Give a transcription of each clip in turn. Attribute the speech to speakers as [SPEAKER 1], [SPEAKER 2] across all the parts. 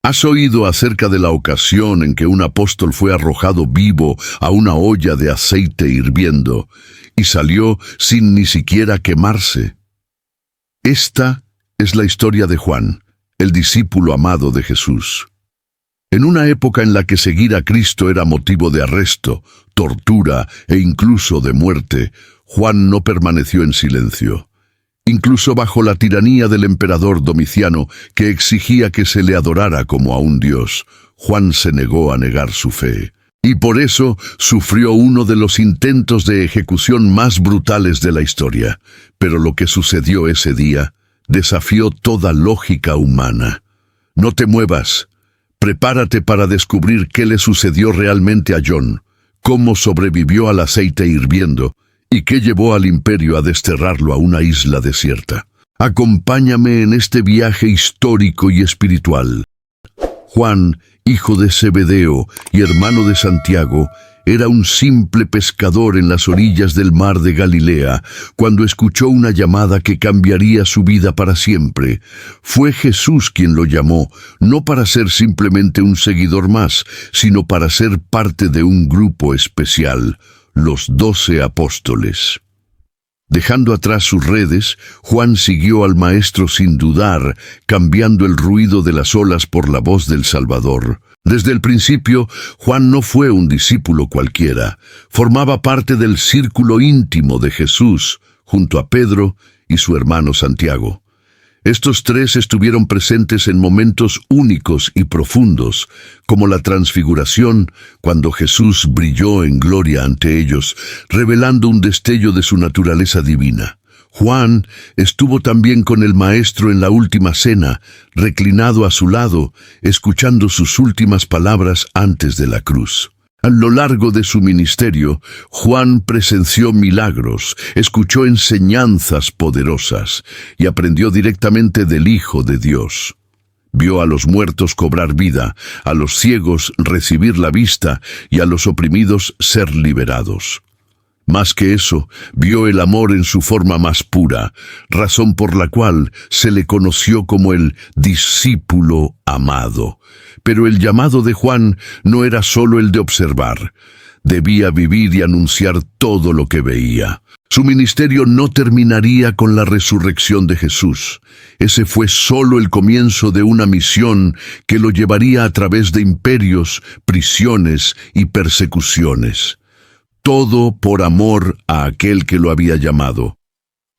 [SPEAKER 1] ¿Has oído acerca de la ocasión en que un apóstol fue arrojado vivo a una olla de aceite hirviendo y salió sin ni siquiera quemarse? Esta es la historia de Juan, el discípulo amado de Jesús. En una época en la que seguir a Cristo era motivo de arresto, tortura e incluso de muerte, Juan no permaneció en silencio. Incluso bajo la tiranía del emperador Domiciano, que exigía que se le adorara como a un dios, Juan se negó a negar su fe. Y por eso sufrió uno de los intentos de ejecución más brutales de la historia. Pero lo que sucedió ese día desafió toda lógica humana. No te muevas. Prepárate para descubrir qué le sucedió realmente a John, cómo sobrevivió al aceite hirviendo, y qué llevó al imperio a desterrarlo a una isla desierta. Acompáñame en este viaje histórico y espiritual. Juan, hijo de Zebedeo y hermano de Santiago, era un simple pescador en las orillas del mar de Galilea, cuando escuchó una llamada que cambiaría su vida para siempre. Fue Jesús quien lo llamó, no para ser simplemente un seguidor más, sino para ser parte de un grupo especial, los 12 apóstoles. Dejando atrás sus redes, Juan siguió al Maestro sin dudar, cambiando el ruido de las olas por la voz del Salvador. Desde el principio, Juan no fue un discípulo cualquiera. Formaba parte del círculo íntimo de Jesús, junto a Pedro y su hermano Santiago. Estos tres estuvieron presentes en momentos únicos y profundos, como la transfiguración, cuando Jesús brilló en gloria ante ellos, revelando un destello de su naturaleza divina. Juan estuvo también con el Maestro en la última cena, reclinado a su lado, escuchando sus últimas palabras antes de la cruz. A lo largo de su ministerio, Juan presenció milagros, escuchó enseñanzas poderosas y aprendió directamente del Hijo de Dios. Vio a los muertos cobrar vida, a los ciegos recibir la vista y a los oprimidos ser liberados. Más que eso, vio el amor en su forma más pura, razón por la cual se le conoció como el discípulo amado. Pero el llamado de Juan no era solo el de observar. Debía vivir y anunciar todo lo que veía. Su ministerio no terminaría con la resurrección de Jesús. Ese fue solo el comienzo de una misión que lo llevaría a través de imperios, prisiones y persecuciones. Todo por amor a aquel que lo había llamado.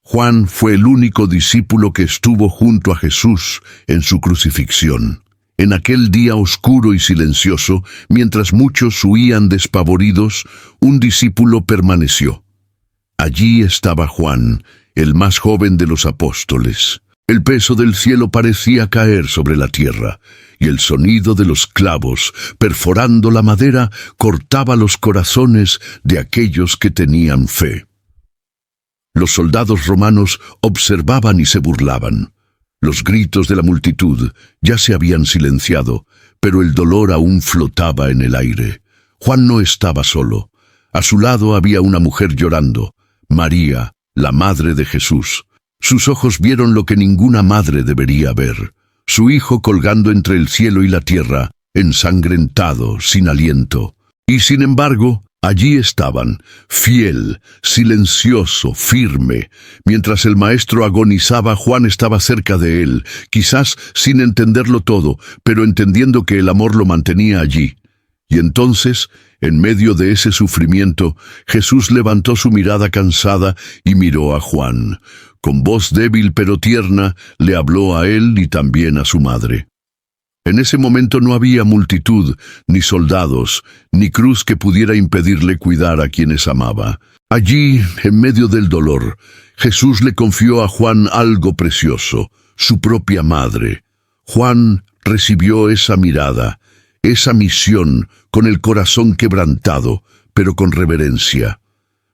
[SPEAKER 1] Juan fue el único discípulo que estuvo junto a Jesús en su crucifixión. En aquel día oscuro y silencioso, mientras muchos huían despavoridos, un discípulo permaneció. Allí estaba Juan, el más joven de los apóstoles. El peso del cielo parecía caer sobre la tierra, y el sonido de los clavos, perforando la madera, cortaba los corazones de aquellos que tenían fe. Los soldados romanos observaban y se burlaban. Los gritos de la multitud ya se habían silenciado, pero el dolor aún flotaba en el aire. Juan no estaba solo. A su lado había una mujer llorando, María, la madre de Jesús. Sus ojos vieron lo que ninguna madre debería ver. Su hijo colgando entre el cielo y la tierra, ensangrentado, sin aliento. Y sin embargo, allí estaban, fiel, silencioso, firme. Mientras el maestro agonizaba, Juan estaba cerca de él, quizás sin entenderlo todo, pero entendiendo que el amor lo mantenía allí. Y entonces, en medio de ese sufrimiento, Jesús levantó su mirada cansada y miró a Juan. Con voz débil pero tierna, le habló a él y también a su madre. En ese momento no había multitud, ni soldados, ni cruz que pudiera impedirle cuidar a quienes amaba. Allí, en medio del dolor, Jesús le confió a Juan algo precioso, su propia madre. Juan recibió esa mirada, esa misión, con el corazón quebrantado, pero con reverencia.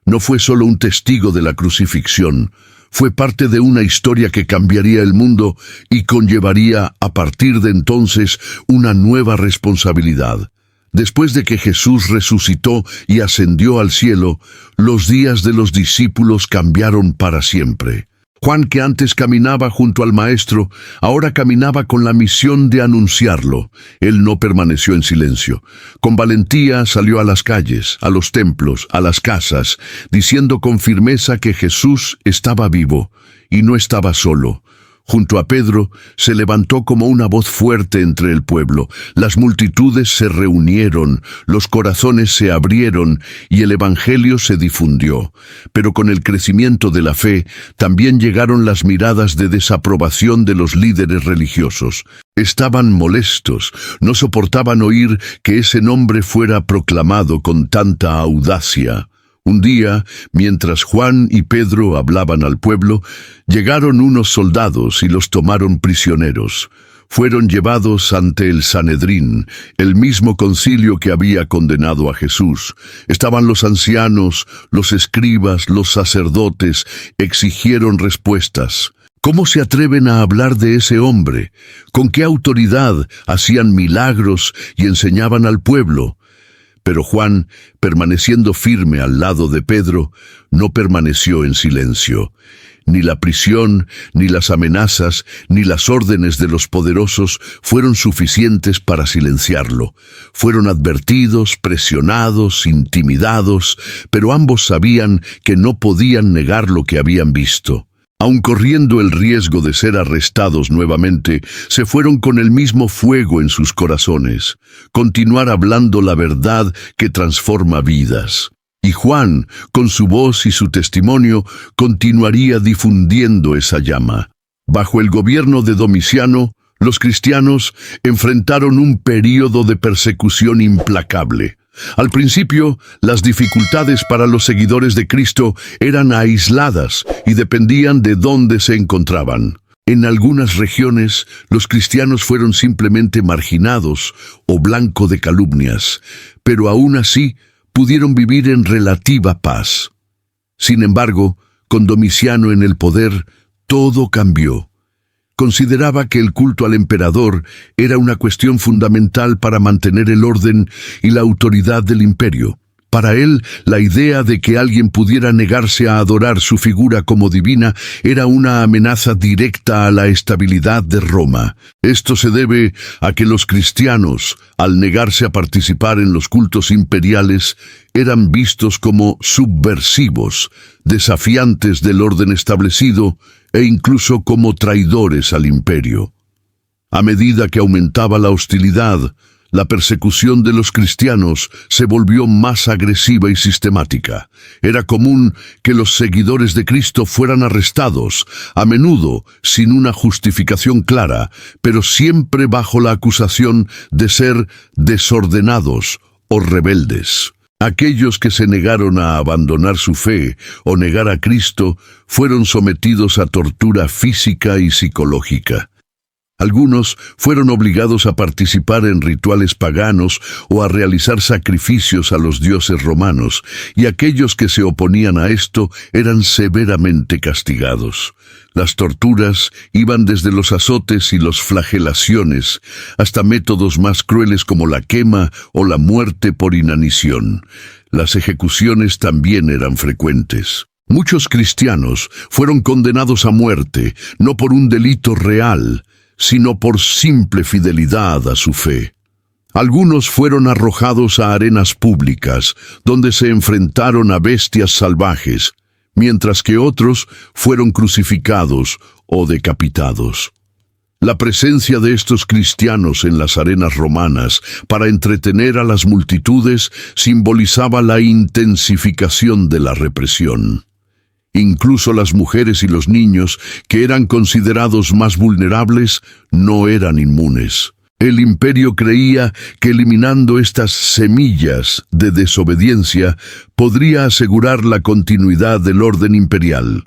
[SPEAKER 1] No fue solo un testigo de la crucifixión, fue parte de una historia que cambiaría el mundo y conllevaría, a partir de entonces, una nueva responsabilidad. Después de que Jesús resucitó y ascendió al cielo, los días de los discípulos cambiaron para siempre. Juan, que antes caminaba junto al Maestro, ahora caminaba con la misión de anunciarlo. Él no permaneció en silencio. Con valentía salió a las calles, a los templos, a las casas, diciendo con firmeza que Jesús estaba vivo y no estaba solo. Junto a Pedro se levantó como una voz fuerte entre el pueblo. Las multitudes se reunieron, los corazones se abrieron y el evangelio se difundió. Pero con el crecimiento de la fe también llegaron las miradas de desaprobación de los líderes religiosos. Estaban molestos, no soportaban oír que ese nombre fuera proclamado con tanta audacia. Un día, mientras Juan y Pedro hablaban al pueblo, llegaron unos soldados y los tomaron prisioneros. Fueron llevados ante el Sanedrín, el mismo concilio que había condenado a Jesús. Estaban los ancianos, los escribas, los sacerdotes, exigieron respuestas. ¿Cómo se atreven a hablar de ese hombre? ¿Con qué autoridad hacían milagros y enseñaban al pueblo? Pero Juan, permaneciendo firme al lado de Pedro, no permaneció en silencio. Ni la prisión, ni las amenazas, ni las órdenes de los poderosos fueron suficientes para silenciarlo. Fueron advertidos, presionados, intimidados, pero ambos sabían que no podían negar lo que habían visto. Aun corriendo el riesgo de ser arrestados nuevamente, se fueron con el mismo fuego en sus corazones, continuar hablando la verdad que transforma vidas. Y Juan, con su voz y su testimonio, continuaría difundiendo esa llama. Bajo el gobierno de Domiciano, los cristianos enfrentaron un período de persecución implacable. Al principio, las dificultades para los seguidores de Cristo eran aisladas y dependían de dónde se encontraban. En algunas regiones, los cristianos fueron simplemente marginados o blanco de calumnias, pero aún así pudieron vivir en relativa paz. Sin embargo, con Domiciano en el poder, todo cambió. Consideraba que el culto al emperador era una cuestión fundamental para mantener el orden y la autoridad del imperio. Para él, la idea de que alguien pudiera negarse a adorar su figura como divina era una amenaza directa a la estabilidad de Roma. Esto se debe a que los cristianos, al negarse a participar en los cultos imperiales, eran vistos como subversivos, desafiantes del orden establecido e incluso como traidores al imperio. A medida que aumentaba la hostilidad, la persecución de los cristianos se volvió más agresiva y sistemática. Era común que los seguidores de Cristo fueran arrestados, a menudo sin una justificación clara, pero siempre bajo la acusación de ser desordenados o rebeldes. Aquellos que se negaron a abandonar su fe o negar a Cristo fueron sometidos a tortura física y psicológica. Algunos fueron obligados a participar en rituales paganos o a realizar sacrificios a los dioses romanos, y aquellos que se oponían a esto eran severamente castigados. Las torturas iban desde los azotes y las flagelaciones hasta métodos más crueles como la quema o la muerte por inanición. Las ejecuciones también eran frecuentes. Muchos cristianos fueron condenados a muerte, no por un delito real, sino por simple fidelidad a su fe. Algunos fueron arrojados a arenas públicas, donde se enfrentaron a bestias salvajes, mientras que otros fueron crucificados o decapitados. La presencia de estos cristianos en las arenas romanas para entretener a las multitudes simbolizaba la intensificación de la represión. Incluso las mujeres y los niños, que eran considerados más vulnerables, no eran inmunes. El imperio creía que eliminando estas semillas de desobediencia podría asegurar la continuidad del orden imperial.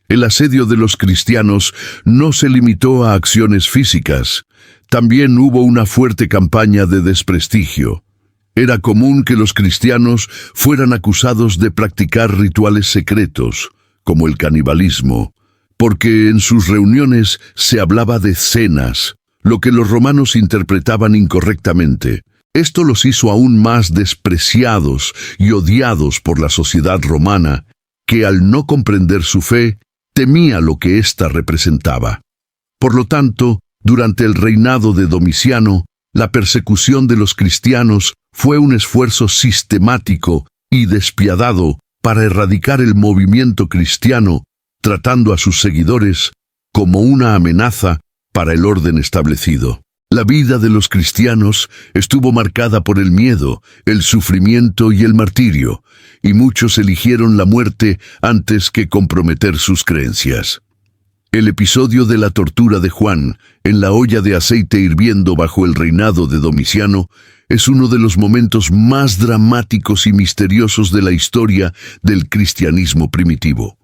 [SPEAKER 1] El asedio de los cristianos no se limitó a acciones físicas. También hubo una fuerte campaña de desprestigio. Era común que los cristianos fueran acusados de practicar rituales secretos, como el canibalismo, porque en sus reuniones se hablaba de cenas, lo que los romanos interpretaban incorrectamente. Esto los hizo aún más despreciados y odiados por la sociedad romana, que al no comprender su fe, temía lo que ésta representaba. Por lo tanto, durante el reinado de Domiciano, la persecución de los cristianos fue un esfuerzo sistemático y despiadado para erradicar el movimiento cristiano, tratando a sus seguidores como una amenaza para el orden establecido. La vida de los cristianos estuvo marcada por el miedo, el sufrimiento y el martirio, y muchos eligieron la muerte antes que comprometer sus creencias. El episodio de la tortura de Juan en la olla de aceite hirviendo bajo el reinado de Domiciano es uno de los momentos más dramáticos y misteriosos de la historia del cristianismo primitivo.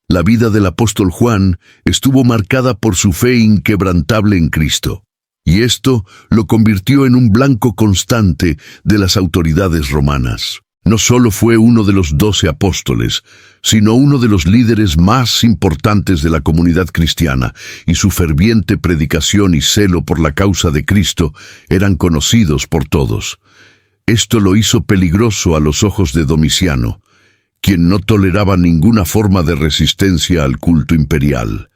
[SPEAKER 1] La vida del apóstol Juan estuvo marcada por su fe inquebrantable en Cristo, y esto lo convirtió en un blanco constante de las autoridades romanas. No solo fue uno de los 12 apóstoles, sino uno de los líderes más importantes de la comunidad cristiana, y su ferviente predicación y celo por la causa de Cristo eran conocidos por todos. Esto lo hizo peligroso a los ojos de Domiciano, quien no toleraba ninguna forma de resistencia al culto imperial.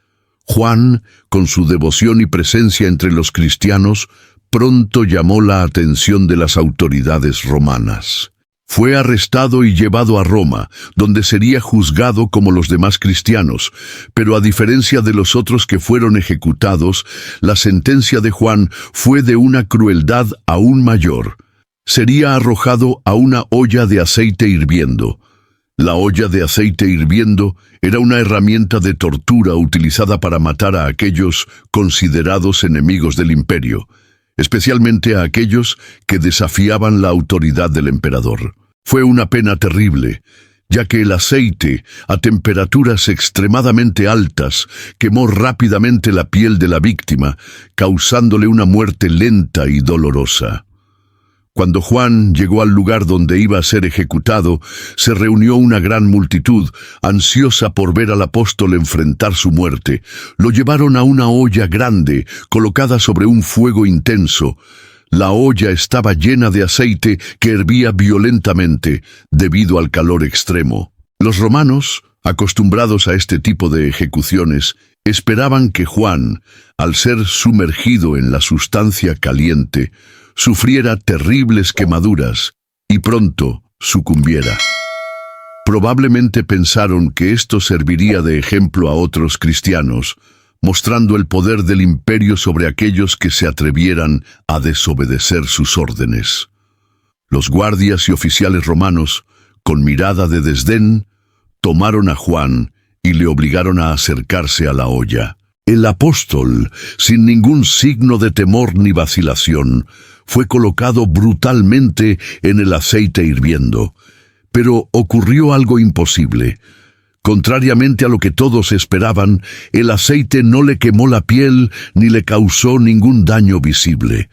[SPEAKER 1] Juan, con su devoción y presencia entre los cristianos, pronto llamó la atención de las autoridades romanas. Fue arrestado y llevado a Roma, donde sería juzgado como los demás cristianos, pero a diferencia de los otros que fueron ejecutados, la sentencia de Juan fue de una crueldad aún mayor. Sería arrojado a una olla de aceite hirviendo. La olla de aceite hirviendo era una herramienta de tortura utilizada para matar a aquellos considerados enemigos del imperio, especialmente a aquellos que desafiaban la autoridad del emperador. Fue una pena terrible, ya que el aceite, a temperaturas extremadamente altas, quemó rápidamente la piel de la víctima, causándole una muerte lenta y dolorosa. Cuando Juan llegó al lugar donde iba a ser ejecutado, se reunió una gran multitud, ansiosa por ver al apóstol enfrentar su muerte. Lo llevaron a una olla grande, colocada sobre un fuego intenso. La olla estaba llena de aceite que hervía violentamente debido al calor extremo. Los romanos, acostumbrados a este tipo de ejecuciones, esperaban que Juan, al ser sumergido en la sustancia caliente, sufriera terribles quemaduras y pronto sucumbiera. Probablemente pensaron que esto serviría de ejemplo a otros cristianos, mostrando el poder del imperio sobre aquellos que se atrevieran a desobedecer sus órdenes. Los guardias y oficiales romanos, con mirada de desdén, tomaron a Juan y le obligaron a acercarse a la olla. El apóstol, sin ningún signo de temor ni vacilación, fue colocado brutalmente en el aceite hirviendo. Pero ocurrió algo imposible. Contrariamente a lo que todos esperaban, el aceite no le quemó la piel ni le causó ningún daño visible.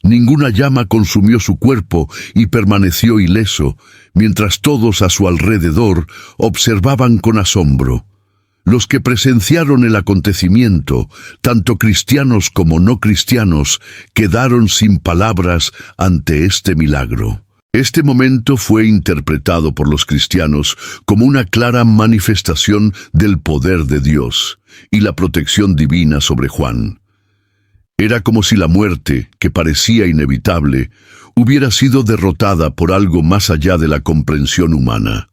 [SPEAKER 1] Ninguna llama consumió su cuerpo y permaneció ileso, mientras todos a su alrededor observaban con asombro. Los que presenciaron el acontecimiento, tanto cristianos como no cristianos, quedaron sin palabras ante este milagro. Este momento fue interpretado por los cristianos como una clara manifestación del poder de Dios y la protección divina sobre Juan. Era como si la muerte, que parecía inevitable, hubiera sido derrotada por algo más allá de la comprensión humana.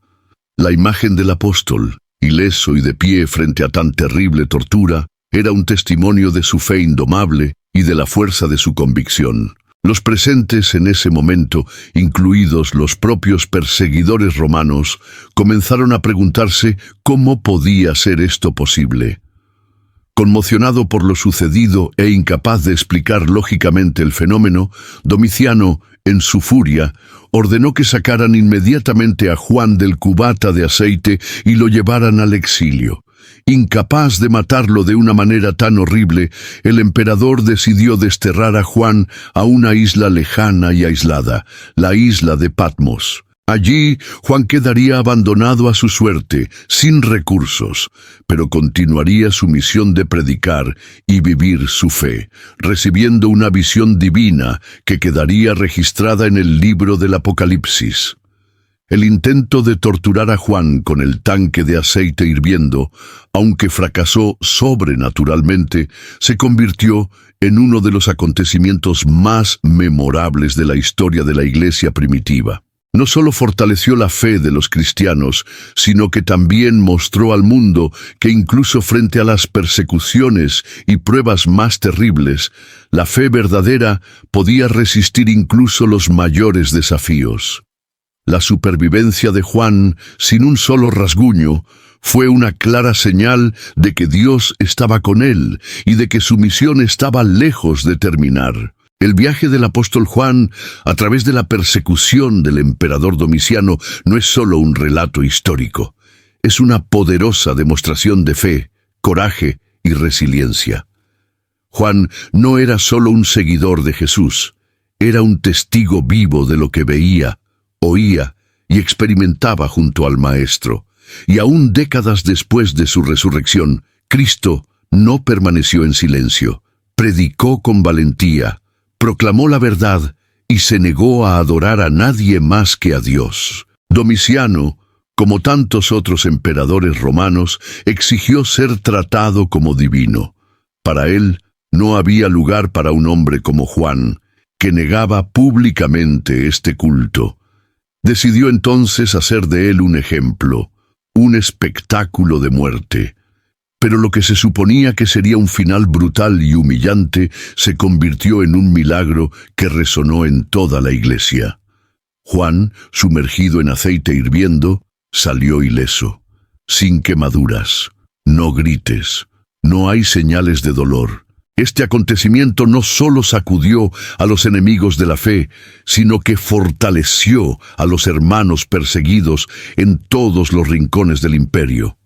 [SPEAKER 1] La imagen del apóstol, ileso y de pie frente a tan terrible tortura, era un testimonio de su fe indomable y de la fuerza de su convicción. Los presentes en ese momento, incluidos los propios perseguidores romanos, comenzaron a preguntarse cómo podía ser esto posible. Conmocionado por lo sucedido e incapaz de explicar lógicamente el fenómeno, Domiciano, en su furia, ordenó que sacaran inmediatamente a Juan del cubata de aceite y lo llevaran al exilio. Incapaz de matarlo de una manera tan horrible, el emperador decidió desterrar a Juan a una isla lejana y aislada, la isla de Patmos. Allí, Juan quedaría abandonado a su suerte, sin recursos, pero continuaría su misión de predicar y vivir su fe, recibiendo una visión divina que quedaría registrada en el libro del Apocalipsis. El intento de torturar a Juan con el tanque de aceite hirviendo, aunque fracasó sobrenaturalmente, se convirtió en uno de los acontecimientos más memorables de la historia de la Iglesia primitiva. No solo fortaleció la fe de los cristianos, sino que también mostró al mundo que incluso frente a las persecuciones y pruebas más terribles, la fe verdadera podía resistir incluso los mayores desafíos. La supervivencia de Juan, sin un solo rasguño, fue una clara señal de que Dios estaba con él y de que su misión estaba lejos de terminar. El viaje del apóstol Juan a través de la persecución del emperador Domiciano no es solo un relato histórico, es una poderosa demostración de fe, coraje y resiliencia. Juan no era solo un seguidor de Jesús, era un testigo vivo de lo que veía, oía y experimentaba junto al Maestro. Y aún décadas después de su resurrección, Cristo no permaneció en silencio, predicó con valentía, proclamó la verdad y se negó a adorar a nadie más que a Dios. Domiciano, como tantos otros emperadores romanos, exigió ser tratado como divino. Para él no había lugar para un hombre como Juan, que negaba públicamente este culto. Decidió entonces hacer de él un ejemplo, un espectáculo de muerte. Pero lo que se suponía que sería un final brutal y humillante se convirtió en un milagro que resonó en toda la iglesia. Juan, sumergido en aceite hirviendo, salió ileso, sin quemaduras. No grites, no hay señales de dolor. Este acontecimiento no solo sacudió a los enemigos de la fe, sino que fortaleció a los hermanos perseguidos en todos los rincones del imperio.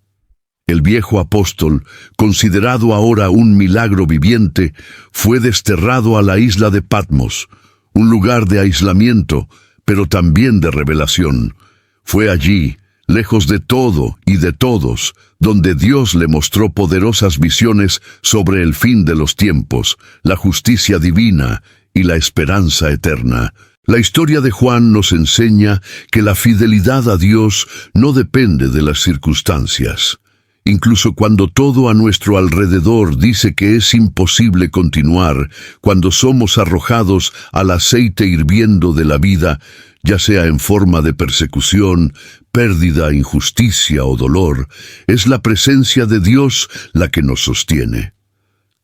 [SPEAKER 1] El viejo apóstol, considerado ahora un milagro viviente, fue desterrado a la isla de Patmos, un lugar de aislamiento, pero también de revelación. Fue allí, lejos de todo y de todos, donde Dios le mostró poderosas visiones sobre el fin de los tiempos, la justicia divina y la esperanza eterna. La historia de Juan nos enseña que la fidelidad a Dios no depende de las circunstancias. Incluso cuando todo a nuestro alrededor dice que es imposible continuar, cuando somos arrojados al aceite hirviendo de la vida, ya sea en forma de persecución, pérdida, injusticia o dolor, es la presencia de Dios la que nos sostiene.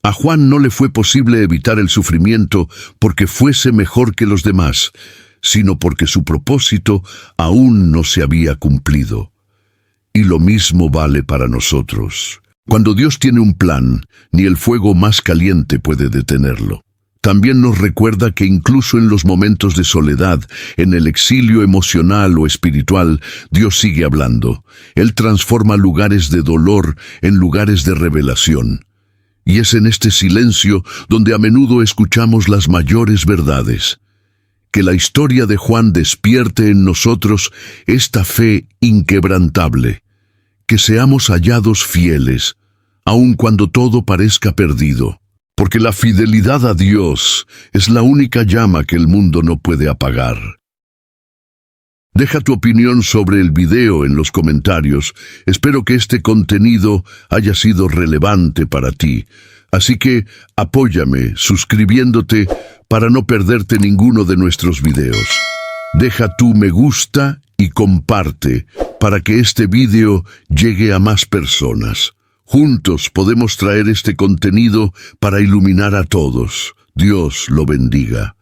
[SPEAKER 1] A Juan no le fue posible evitar el sufrimiento porque fuese mejor que los demás, sino porque su propósito aún no se había cumplido. Y lo mismo vale para nosotros. Cuando Dios tiene un plan, ni el fuego más caliente puede detenerlo. También nos recuerda que incluso en los momentos de soledad, en el exilio emocional o espiritual, Dios sigue hablando. Él transforma lugares de dolor en lugares de revelación. Y es en este silencio donde a menudo escuchamos las mayores verdades. Que la historia de Juan despierte en nosotros esta fe inquebrantable. Que seamos hallados fieles, aun cuando todo parezca perdido. Porque la fidelidad a Dios es la única llama que el mundo no puede apagar. Deja tu opinión sobre el video en los comentarios. Espero que este contenido haya sido relevante para ti. Así que apóyame suscribiéndote para no perderte ninguno de nuestros videos. Deja tu me gusta y comparte para que este video llegue a más personas. Juntos podemos traer este contenido para iluminar a todos. Dios lo bendiga.